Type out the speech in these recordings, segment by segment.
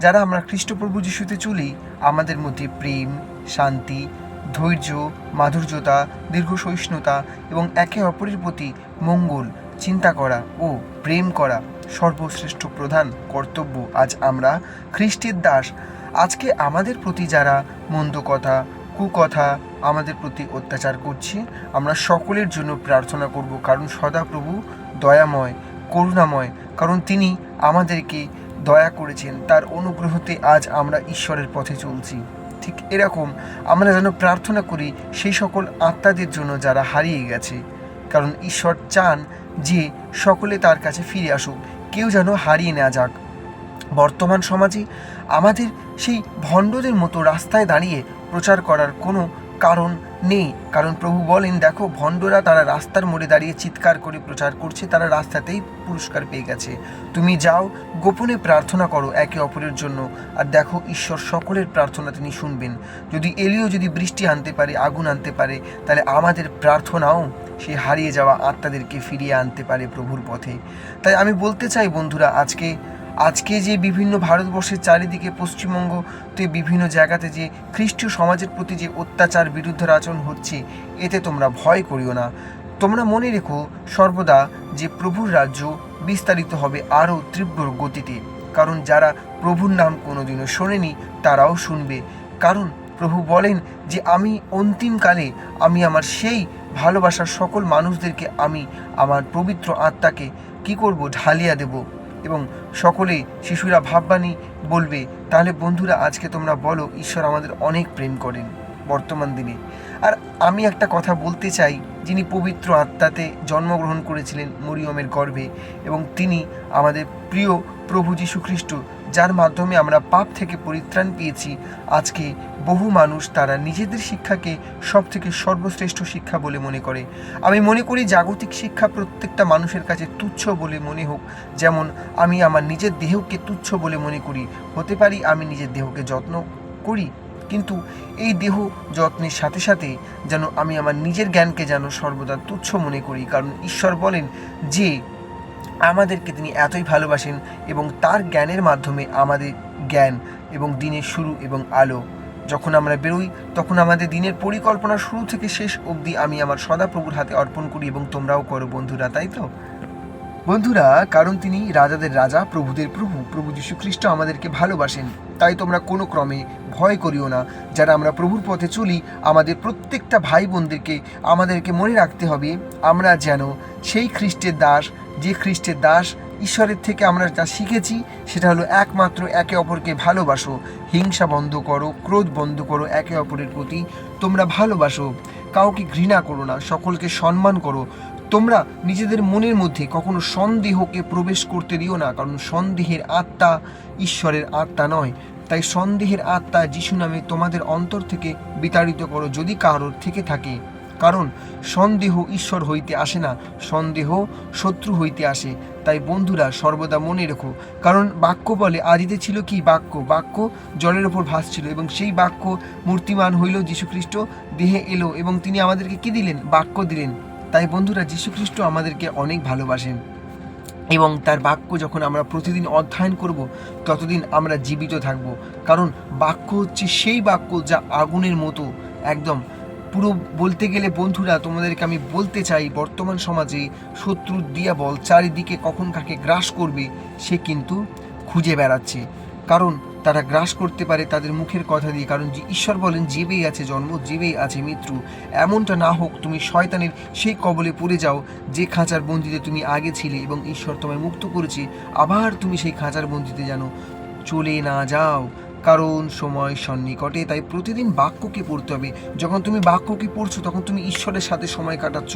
যারা আমরা খ্রিস্টপ্রভু যিশুতে চলি, আমাদের মধ্যে প্রেম, শান্তি, ধৈর্য, মাধুর্যতা, দীর্ঘ সহিষ্ণুতা এবং একে অপরের প্রতি মঙ্গল চিন্তা করা ও প্রেম করা সর্বশ্রেষ্ঠ প্রধান কর্তব্য। আজ আমরা খ্রিস্টের দাস। আজকে আমাদের প্রতি যারা মন্দ কথা, কুকথা আমাদের প্রতি অত্যাচার করছে, আমরা সকলের জন্য প্রার্থনা করব, কারণ সদাপ্রভু দয়াময়, করুণাময়, কারণ তিনি আমাদেরকে দয়া করেছেন। তার অনুগ্রহতে আজ আমরা ঈশ্বরের পথে চলছি। ঠিক এরকম আমরা যেন প্রার্থনা করি সেই সকল আত্মাদের জন্য যারা হারিয়ে গেছে, কারণ ঈশ্বর চান যে সকলে তার কাছে ফিরে আসুক, কেউ যেন হারিয়ে না যাক। বর্তমান সমাজে আমাদের সেই ভণ্ডদের মতো রাস্তায় দাঁড়িয়ে প্রচার করার কোনো কারণ নেই, কারণ প্রভু বলেন, দেখো ভণ্ডরা তারা রাস্তার মোড়ে দাঁড়িয়ে চিৎকার করে প্রচার করছে, তারা রাস্তাতেই পুরস্কার পেয়ে গেছে। তুমি যাও, গোপনে প্রার্থনা করো একে অপরের জন্য, আর দেখো ঈশ্বর সকলের প্রার্থনা তিনি শুনবেন। যদি এলিও যদি বৃষ্টি আনতে পারে, আগুন আনতে পারে, তাহলে আমাদের প্রার্থনাও সেই হারিয়ে যাওয়া আত্মাদেরকে ফিরিয়ে আনতে পারে প্রভুর পথে। তাই আমি বলতে চাই বন্ধুরা, আজকে যে বিভিন্ন ভারতবর্ষের চারিদিকে, পশ্চিমবঙ্গতে বিভিন্ন জায়গাতে যে খ্রিস্টীয় সমাজের প্রতি যে অত্যাচার, বিরুদ্ধের আচরণ হচ্ছে, এতে তোমরা ভয় করিও না। তোমরা মনে রেখো সর্বদা যে প্রভুর রাজ্য বিস্তারিত হবে আরও তীব্র গতিতে, কারণ যারা প্রভুর নাম কোনোদিনও শোনেনি তারাও শুনবে। কারণ প্রভু বলেন যে আমি অন্তিমকালে আমি আমার সেই ভালোবাসার সকল মানুষদেরকে আমি আমার পবিত্র আত্মাকে কি করব, ঢালিয়া দেব, এবং সকলে শিশুরা ভাববাণী বলবে। তাহলে বন্ধুরা, আজকে তোমরা বলো, ঈশ্বর আমাদের অনেক প্রেম করেন বর্তমান দিনে। আর আমি একটা কথা বলতে চাই, যিনি পবিত্র আত্মাতে জন্মগ্রহণ করেছিলেন মরিয়মের গর্ভে, এবং তিনি আমাদের প্রিয় প্রভু যীশু খ্রিস্ট, যার মাধ্যমে আমরা পাপ থেকে পরিত্রাণ পেয়েছি। আজকে বহু মানুষ তারা নিজেদের শিক্ষাকে সব থেকে সর্বশ্রেষ্ঠ শিক্ষা বলে মনে করে। আমি মনে করি জাগতিক শিক্ষা প্রত্যেকটা মানুষের কাছে তুচ্ছ বলে মনে হোক, যেমন আমি আমার নিজের দেহকে তুচ্ছ বলে মনে করি। হতে পারি আমি নিজের দেহকে যত্ন করি, কিন্তু এই দেহ যত্নের সাথে সাথে যেন আমি আমার নিজের জ্ঞানকে যেন সর্বদা তুচ্ছ মনে করি, কারণ ঈশ্বর বলেন যে আমাদেরকে তিনি এতই ভালোবাসেন, এবং তার জ্ঞানের মাধ্যমে আমাদের জ্ঞান এবং দিনের শুরু এবং আলো। যখন আমরা বেরোই তখন আমাদের দিনের পরিকল্পনা শুরু থেকে শেষ অবধি আমি আমার সদাপ্রভুর হাতে অর্পণ করি, এবং তোমরাও করো বন্ধুরা, তাই তো বন্ধুরা? কারণ তিনি রাজাদের রাজা, প্রভুদের প্রভু, প্রভু যীশু খ্রিস্ট আমাদেরকে ভালোবাসেন। তাই তোমরা কোনো ক্রমে ভয় করিও না। যারা আমরা প্রভুর পথে চলি, আমাদের প্রত্যেকটা ভাই বোনদেরকে আমাদেরকে মনে রাখতে হবে, আমরা যেন সেই খ্রিস্টের দাস, যে খ্রিস্টের দাস ঈশ্বরের থেকে আমরা যা শিখেছি সেটা হলো একমাত্র একে অপরকে ভালোবাসো, হিংসা বন্ধ করো, ক্রোধ বন্ধ করো, একে অপরের প্রতি তোমরা ভালোবাসো, কাউকে ঘৃণা করো না, সকলকে সম্মান করো। তোমরা নিজেদের মনের মধ্যে কখনো সন্দেহকে প্রবেশ করতে দিও না, কারণ সন্দেহের আত্মা ঈশ্বরের আত্মা নয়। তাই সন্দেহের আত্মা যিশু নামে তোমাদের অন্তর থেকে বিতাড়িত করো, যদি কারোর থেকে থাকে। কারণ সন্দেহ ঈশ্বর হইতে আসে না, সন্দেহ শত্রু হইতে আসে। তাই বন্ধুরা, সর্বদা মনে রেখো, কারণ বাক্য বলে, আদিতে ছিল কি বাক্য জলের ওপর ভাসছিল, এবং সেই বাক্য মূর্তিমান হইল, যীশুখ্রিস্ট দেহে এলো, এবং তিনি আমাদেরকে কি দিলেন? বাক্য দিলেন। তাই বন্ধুরা, যীশুখ্রিস্ট আমাদেরকে অনেক ভালোবাসেন, এবং তার বাক্য যখন আমরা প্রতিদিন অধ্যয়ন করব, ততদিন আমরা জীবিত থাকব। কারণ বাক্য হচ্ছে সেই বাক্য যা আগুনের মতো, একদম পুরো বলতে গেলে বন্ধুরা, তোমাদেরকে আমি বলতে চাই, বর্তমান সমাজে শত্রুর দিয়াবল চারিদিকে কখন কাকে গ্রাস করবে সে কিন্তু খুঁজে বেড়াচ্ছে। কারণ তারা গ্রাস করতে পারে তাদের মুখের কথা দিয়ে, কারণ যে ঈশ্বর বলেন, যেবেই আছে জন্ম, যেবেই আছে মৃত্যু। এমনটা না হোক তুমি শয়তানের সেই কবলে পড়ে যাও, যে খাঁচার বন্দিতে তুমি আগে ছিলে, এবং ঈশ্বর তোমায় মুক্ত করেছে, আবার তুমি সেই খাঁচার বন্দিতে যেন চলে না যাও, কারণ সময় সন্নিকটে। তাই প্রতিদিন বাক্যকে পড়তে হবে। যখন তুমি বাক্যকে পড়ছো, তখন তুমি ঈশ্বরের সাথে সময় কাটাচ্ছ।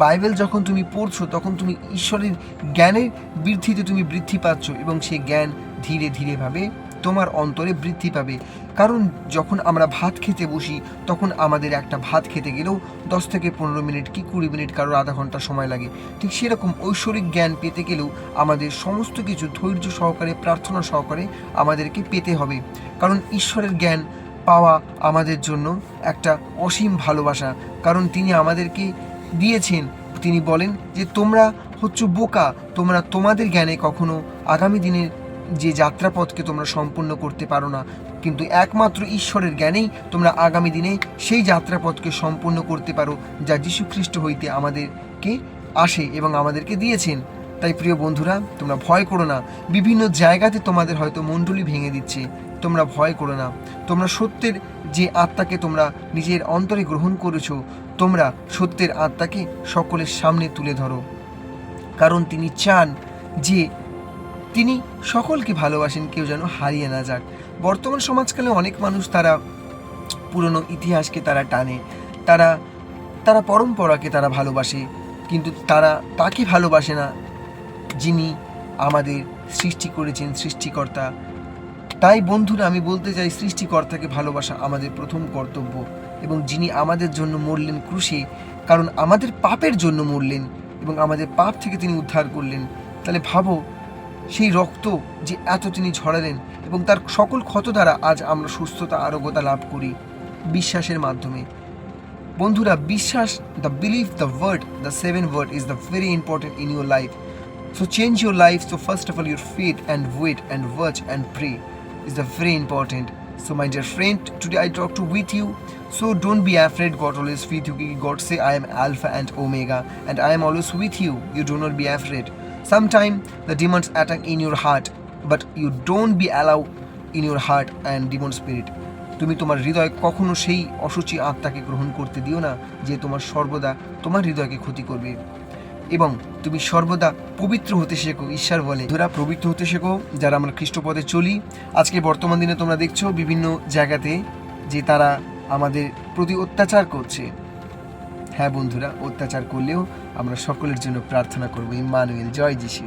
বাইবেল যখন তুমি পড়ছো, তখন তুমি ঈশ্বরের জ্ঞানের বৃদ্ধিতে তুমি বৃদ্ধি পাচ্ছ, এবং সেই জ্ঞান ধীরে ধীরে ভাবে তোমার অন্তরে বৃদ্ধি পাবে। কারণ যখন আমরা ভাত খেতে বসি, তখন আমাদের একটা ভাত খেতে গেলেও 10 থেকে 15 মিনিট কি 20 মিনিট, কারোর আধা ঘন্টা সময় লাগে। ঠিক সেরকম ঐশ্বরিক জ্ঞান পেতে গেলেও আমাদের সমস্ত কিছু ধৈর্য সহকারে, প্রার্থনা সহকারে আমাদেরকে পেতে হবে। কারণ ঈশ্বরের জ্ঞান পাওয়া আমাদের জন্য একটা অসীম ভালোবাসা, কারণ তিনি আমাদেরকে দিয়েছেন। তিনি বলেন যে তোমরা হচ্ছে বোকা, তোমরা তোমাদের জ্ঞানে কখনো আগামী দিনের যে যাত্রাপথকে তোমরা সম্পূর্ণ করতে পারো না, কিন্তু একমাত্র ঈশ্বরের জ্ঞানেই তোমরা আগামী দিনে সেই যাত্রাপথকে সম্পূর্ণ করতে পারো, যা যীশু খ্রিস্ট হইতে আমাদেরকে আসে এবং আমাদেরকে দিয়েছেন। তাই প্রিয় বন্ধুরা, তোমরা ভয় করো না। বিভিন্ন জায়গাতে তোমাদের হয়তো মণ্ডলী ভেঙে দিচ্ছে, তোমরা ভয় করো না। তোমরা সত্যের যে আত্মাকে তোমরা নিজের অন্তরে গ্রহণ করেছো, তোমরা সত্যের আত্মাকে সকলের সামনে তুলে ধরো, কারণ তিনি চান যে তিনি সকলকে ভালোবাসেন, কেউ যেন হারিয়ে না যাক। বর্তমান সমাজকালে অনেক মানুষ তারা পুরনো ইতিহাসকে তারা টানে, তারা পরম্পরাকে তারা ভালোবাসে, কিন্তু তারা তাকে ভালোবাসে না যিনি আমাদের সৃষ্টি করেছেন, সৃষ্টিকর্তা। তাই বন্ধুরা, আমি বলতে চাই, সৃষ্টিকর্তাকে ভালোবাসা আমাদের প্রথম কর্তব্য, এবং যিনি আমাদের জন্য মরলেন ক্রুশে, কারণ আমাদের পাপের জন্য মরলেন এবং আমাদের পাপ থেকে তিনি উদ্ধার করলেন। তাহলে ভাবো, সেই রক্ত যে এত তিনি ঝরালেন, এবং তার সকল ক্ষত দ্বারা আজ আমরা সুস্থতা, আরোগ্যতা লাভ করি বিশ্বাসের মাধ্যমে। বন্ধুরা, বিশ্বাস, the believe, the word, the 7 word is the very important in your life. So change your life. So first of all, your faith and wait and watch and pray is the very important. So my dear friend, today I talk to with you. So don't be afraid. God always with you. God say, I am Alpha and Omega, and I am always with you. You do not be afraid. Sometimes the demons attack in your heart, but you don't be allow in your heart and demon spirit. তুমি তোমার হৃদয় কখনো সেই অসুচি আত্মাকে গ্রহণ করতে দিও না, যে তোমার সর্বদা তোমার হৃদয়কে ক্ষতি করবে। এবং তুমি সর্বদা পবিত্র হতে শেখো। ঈশ্বর বলে, তোরা পবিত্র হতে শেখো যারা আমরা খ্রিস্টপথে চলি। আজকে বর্তমান দিনে তোমরা দেখছো বিভিন্ন জায়গাতে যে তারা আমাদের প্রতি অত্যাচার করছে। হ্যাঁ বন্ধুরা, অত্যাচার করলেও আমরা সকলের জন্য প্রার্থনা করবো। ইম্মানুয়েল, জয় যিশু।